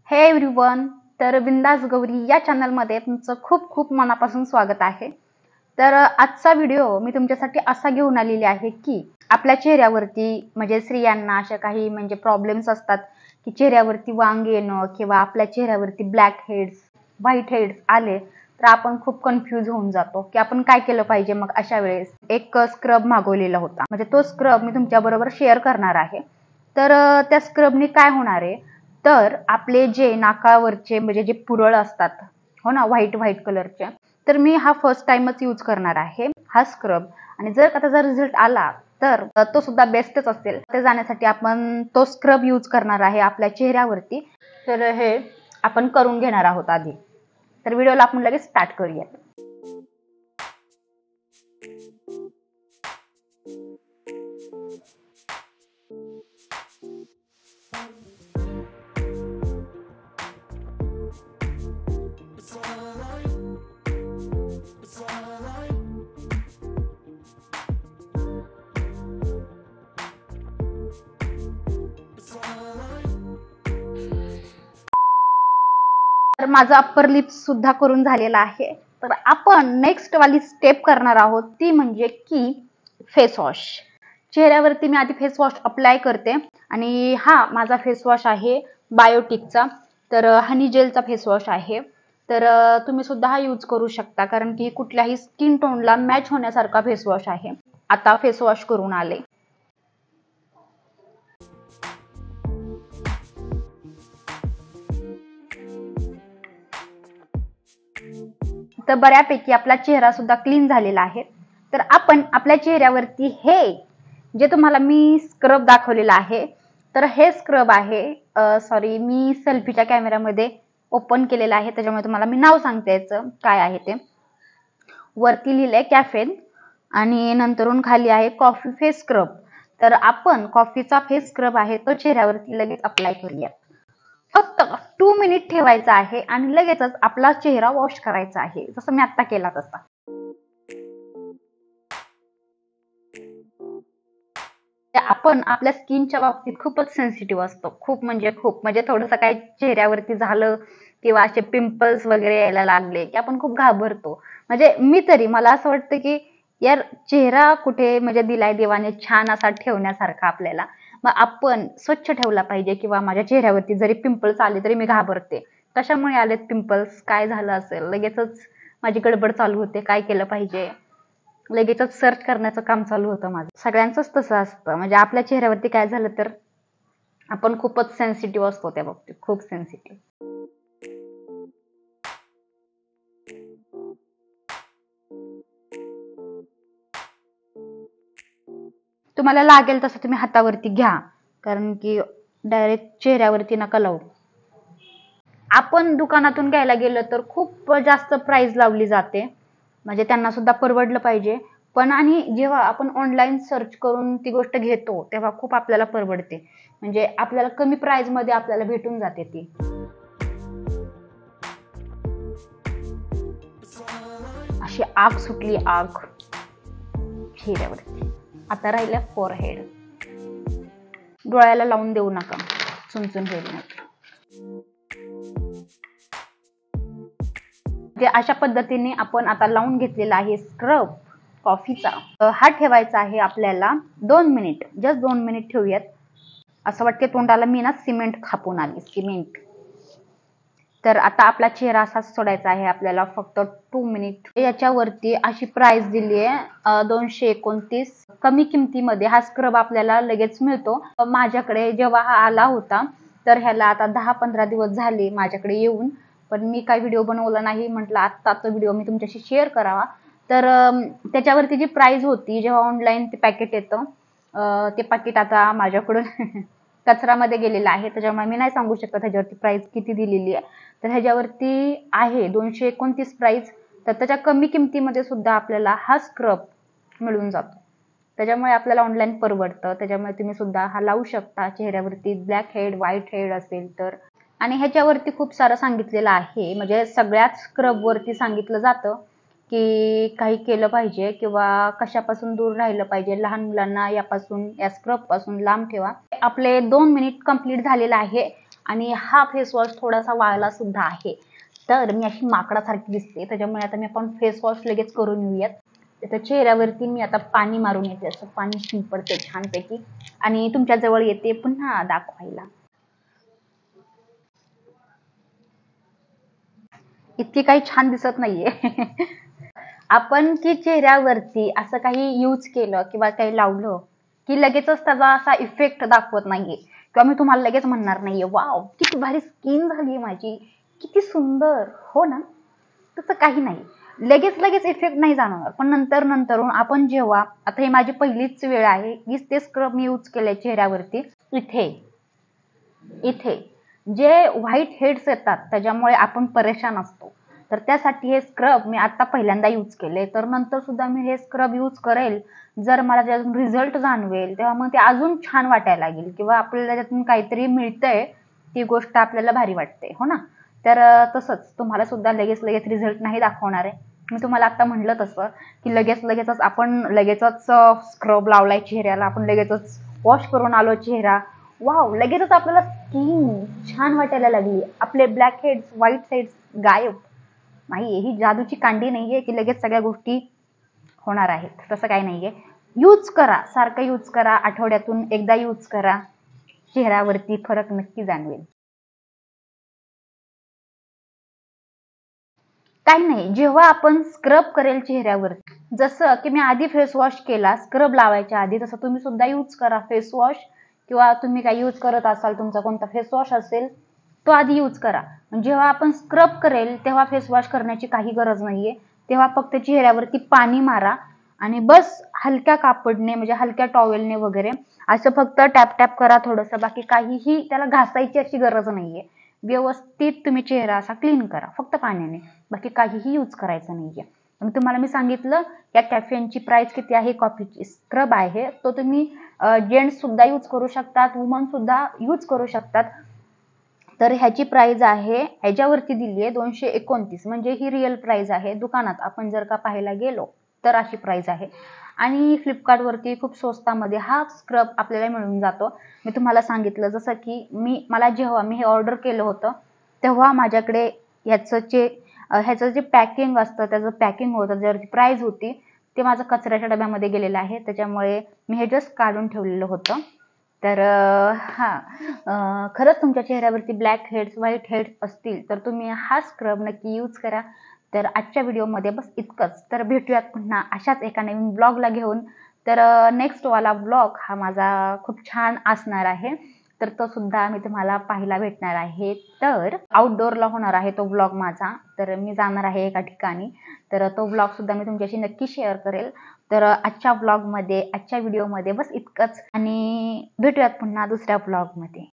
हे एव्हरीवन, तर बिंदास गौरी या चॅनलमध्ये तुमचं खूप खूप मनापासून स्वागत आहे। तर आजचा व्हिडिओ मी तुमच्यासाठी असा घेऊन आलेली आहे की आपल्या चेहऱ्यावरती म्हणजे स्त्रियांना अशा काही म्हणजे प्रॉब्लेम्स असतात की चेहऱ्यावरती वांग येणं किंवा आपल्या चेहऱ्यावरती ब्लॅक हेड्स, व्हाईट हेड्स आले तर आपण खूप कन्फ्यूज होऊन जातो की आपण काय केलं पाहिजे। मग अशा वेळेस एक स्क्रब मागवलेला होता, म्हणजे तो स्क्रब मी तुमच्याबरोबर शेअर करणार आहे। तर त्या स्क्रबने काय होणार आहे, तर आपले जे नाकावरचे म्हणजे जे पुरळ असतात हो ना, व्हाईट व्हाईट कलरचे, तर मी हा फर्स्ट टाइमच यूज करणार आहे हा स्क्रब। आणि जर का त्याचा रिझल्ट आला तर तो सुद्धा बेस्टच असेल। ते जाण्यासाठी आपण तो स्क्रब यूज करणार आहे आपल्या चेहऱ्यावरती। तर हे आपण करून घेणार आहोत आधी। तर व्हिडिओला आपण लगेच स्टार्ट करूया। तर माझा अप्पर लिप्स सुद्धा करून झालेला आहे। तर आपण नेक्स्ट वाली स्टेप करणार आहोत ती म्हणजे की फेस वॉश। चेहऱ्यावरती मी आधी फेस वॉश अप्लाय करते आणि हा माझा फेस वॉश आहे बायोटिकचा, तर हनी जेलचा फेस वॉश आहे। तर तुम्ही सुद्धा हा यूज करू शकता, कारण की कुठल्याही स्किन टोनला मॅच होण्यासारखा फेस वॉश आहे। आता फेस वॉश करून आले। तर बऱ्यापैकी आपला चेहरा सुद्धा क्लीन झालेला आहे। तर आपण आपल्या चेहऱ्यावरती हे जे तुम्हाला मी स्क्रब दाखवलेला आहे, तर हे स्क्रब आहे, सॉरी मी सेल्फीच्या कॅमेरामध्ये ओपन केलेलं आहे, त्याच्यामुळे तुम्हाला मी नाव सांगते याचं काय आहे ते। वरती लिहिलंय कॅफेन आणि नंतरून खाली आहे कॉफी फेस स्क्रब। तर आपण कॉफीचा फेस स्क्रब आहे तो चेहऱ्यावरती लगेच अप्लाय करूया। फक्त 2 मिनिट ठेवायचा आहे आणि लगेचच आपला चेहरा वॉश करायचा आहे, जसं मी आता केला तसा। आपण आपल्या स्किनच्या बाबतीत खूपच सेन्सिटिव्ह असतो, खूप म्हणजे थोडंसं काही चेहऱ्यावरती झालं किंवा असे पिंपल्स वगैरे यायला लागले की आपण खूप घाबरतो। म्हणजे मी तरी, मला असं वाटतं की यार चेहरा कुठे म्हणजे दिलाय देवाने छान असा ठेवण्यासारखा आपल्याला, मग आपण स्वच्छ ठेवला पाहिजे। किंवा माझ्या चेहऱ्यावरती जरी पिंपल्स आले तरी मी घाबरते, कशामुळे आलेत पिंपल्स, काय झालं असेल, लगेचच माझी गडबड चालू होते, काय केलं पाहिजे, लगेचच सर्च करण्याचं काम चालू होतं माझं। सगळ्यांचंच तसं असतं, म्हणजे आपल्या चेहऱ्यावरती काय झालं तर आपण खूपच सेन्सिटिव्ह असतो त्या बाबतीत, खूप सेन्सिटिव्ह। तुम्हाला लागेल तसं तुम्ही हातावरती घ्या, कारण की डायरेक्ट चेहऱ्यावरती नका लावू। आपण दुकानातून घ्यायला गेलं तर खूप जास्त प्राइस लावली जाते, म्हणजे त्यांना सुद्धा परवडलं पाहिजे। पण आणि जेव्हा आपण ऑनलाईन सर्च करून ती गोष्ट घेतो तेव्हा खूप आपल्याला परवडते, म्हणजे आपल्याला कमी प्राइस मध्ये आपल्याला भेटून जाते ती। अशी आग सुटली, आग चेहऱ्यावरती। आता राहिलं फोरहेड, डोळ्याला लावून देऊ नका, चुनचुन होईल नाही। अशा पद्धतीने आपण आता लावून घेतलेला आहे स्क्रब कॉफीचा। हा ठेवायचा आहे आपल्याला 2 मिनिट, जस्ट 2 मिनिट ठेवूयात। असं वाटते तोंडाला मी ना सिमेंट खापून आली, सिमेंट। तर आता आपला चेहरा असाच सोडायचा आहे आपल्याला फक्त 2 मिनिट। याच्यावरती अशी प्राइस दिली आहे 229। कमी किमतीमध्ये हा स्क्रब आपल्याला लगेच मिळतो। माझ्याकडे जेव्हा हा आला होता तर ह्याला आता 10-15 दिवस झाले माझ्याकडे येऊन, पण मी काही व्हिडिओ बनवला नाही, म्हटलं आत्ताचा व्हिडिओ मी तुमच्याशी शेअर करावा। तर त्याच्यावरती जी प्राइस होती, जेव्हा ऑनलाईन ते पॅकेट येतं, ते पॅकेट आता माझ्याकडून कचरामध्ये गेलेलं आहे, त्याच्यामुळे मी नाही सांगू शकत ह्याच्यावरती प्राइस किती दिलेली आहे। तर ह्याच्यावरती आहे 229 प्राइस, तर त्याच्या कमी किमतीमध्ये सुद्धा आपल्याला हा स्क्रब मिळून जातो, त्याच्यामुळे आपल्याला ऑनलाईन परवडतं। त्याच्यामुळे तुम्ही सुद्धा हा लावू शकता चेहऱ्यावरती, ब्लॅक हेड, व्हाईट हेड असेल तर। आणि ह्याच्यावरती खूप सारं सांगितलेलं आहे, म्हणजे सगळ्याच स्क्रब वरती सांगितलं जातं की काही केलं पाहिजे किंवा कशापासून दूर राहिलं पाहिजे, लहान मुलांना यापासून, या स्क्रब पासून लांब ठेवा। आपले 2 मिनिट कंप्लीट झालेलं आहे आणि हा फेस वॉश थोडासा वाळला सुद्धा आहे, तर मी अशी माकडासारखी दिसते. त्याच्यामुळे आता मी आपण फेस वॉश लगेच करून येऊयात. त्याच्या चेहऱ्यावरती मी आता पाणी मारून येते, असं पाणी शिंपडते छानपैकी आणि तुमच्या जवळ येते पुन्हा दाखवायला. इतकी काही छान दिसत नाहीये. आपण की चेहऱ्यावरती असं काही यूज केलं किंवा काही लावलं की लगेचच त्याचा असा इफेक्ट दाखवत नाहीये, किंवा मी तुम्हाला लगेच म्हणणार नाहीये वाव किती भारी स्किन झाली माझी, किती सुंदर, हो ना. तसं काही नाही, लगेच लगेच इफेक्ट नाही जाणवणार, पण नंतर नंतरून आपण जेव्हा, आता ही माझी पहिलीच वेळ आहे की ते स्क्रब मी यूज केलंय चेहऱ्यावरती. इथे इथे जे व्हाईट हेड्स येतात त्याच्यामुळे आपण परेशान असतो, तर त्यासाठी हे स्क्रब मी आता पहिल्यांदा यूज केले, तर नंतर सुद्धा मी हे स्क्रब यूज करेल. जर मला त्यातून रिझल्ट जाणवेल तेव्हा मग ते अजून छान वाटायला लागेल, किंवा आपल्याला त्यातून काहीतरी मिळतंय, ती गोष्ट आपल्याला भारी वाटते, हो ना. तर तसंच तुम्हाला सुद्धा लगेच लगेच रिझल्ट नाही दाखवणार आहे. मी तुम्हाला आता म्हटलं तसं की लगेचच आपण लगेचच स्क्रब लावलाय चेहऱ्याला, आपण लगेचच वॉश करून आलो चेहरा, वाव लगेचच आपल्याला स्किन छान वाटायला लागली, आपले ब्लॅक हेड्स व्हाईट हेड्स गायब. नाही, ही जादूची कांडी नाहीये की लगेच सगळ्या गोष्टी होणार आहेत, तसं काही नाहीये. यूज करा, सारखं यूज करा, आठवड्यातून एकदा यूज करा, चेहऱ्यावरती फरक नक्की जाणवेल. काही नाही, जेव्हा आपण स्क्रब करेल चेहऱ्यावर, जसं की मी आधी फेस वॉश केला स्क्रब लावायच्या आधी, तसं तुम्ही सुद्धा यूज करा फेस वॉश, किंवा तुम्ही काही यूज करत असाल, तुमचा कोणता फेस वॉश असेल तो आधी यूज करा. जेव्हा आपण स्क्रब करेल तेव्हा फेस वॉश करण्याची काही गरज नाहीये. तेव्हा फक्त चेहऱ्यावरती पाणी मारा आणि बस हलक्या कापडने, म्हणजे हलक्या टॉवेलने वगैरे असं फक्त टॅप टॅप करा थोडंसं, बाकी काहीही त्याला घासायची अशी गरज नाहीये. व्यवस्थित तुम्ही चेहरा असा क्लीन करा फक्त पाण्याने, बाकी काहीही यूज करायचं नाहीये. आणि तुम्हाला मी सांगितलं या कॅफेनची प्राइस किती आहे. कॉफीची स्क्रब आहे तो तुम्ही जेंट्स सुद्धा यूज करू शकतात, वुमन सुद्धा यूज करू शकतात. तर ह्याची प्राइस आहे, ह्याच्यावरती दिली आहे 229, म्हणजे ही रिअल प्राइस आहे. दुकानात आपण जर का पाहायला गेलो तर अशी प्राइस आहे. आणि फ्लिपकार्टवरती खूप स्वस्तामध्ये हा स्क्रब आपल्याला मिळून जातो. मी तुम्हाला सांगितलं जसं की जेव्हा मी हे ऑर्डर केलं होतं तेव्हा माझ्याकडे ह्याचं जे पॅकिंग असतं, त्याचं पॅकिंग होतं, ज्यावरती प्राइस होती, ते माझं कचऱ्याच्या डब्यामध्ये गेलेलं आहे. त्याच्यामुळे मी हे जस्ट काढून ठेवलेलं होतं. तर खरंच तुमच्या चेहऱ्यावरती ब्लॅक हेड्स व्हाईट हेड्स असतील तर तुम्ही हा स्क्रब नक्की यूज करा. तर आजच्या व्हिडिओमध्ये बस इतकंच. तर भेटूयात पुन्हा अशाच एका नवीन ब्लॉगला घेऊन. तर नेक्स्ट वाला ब्लॉग हा माझा खूप छान असणार आहे, तर तो सुद्धा मी तुम्हाला पाहायला भेटणार आहे. तर आउटडोअरला होणार आहे तो ब्लॉग माझा, तर मी जाणार आहे एका ठिकाणी, तर तो ब्लॉग सुद्धा मी तुमच्याशी नक्की शेअर करेल. तर आजच्या व्हिडिओमध्ये बस इतकंच आणि भेटूयात पुन्हा दुसऱ्या ब्लॉगमध्ये.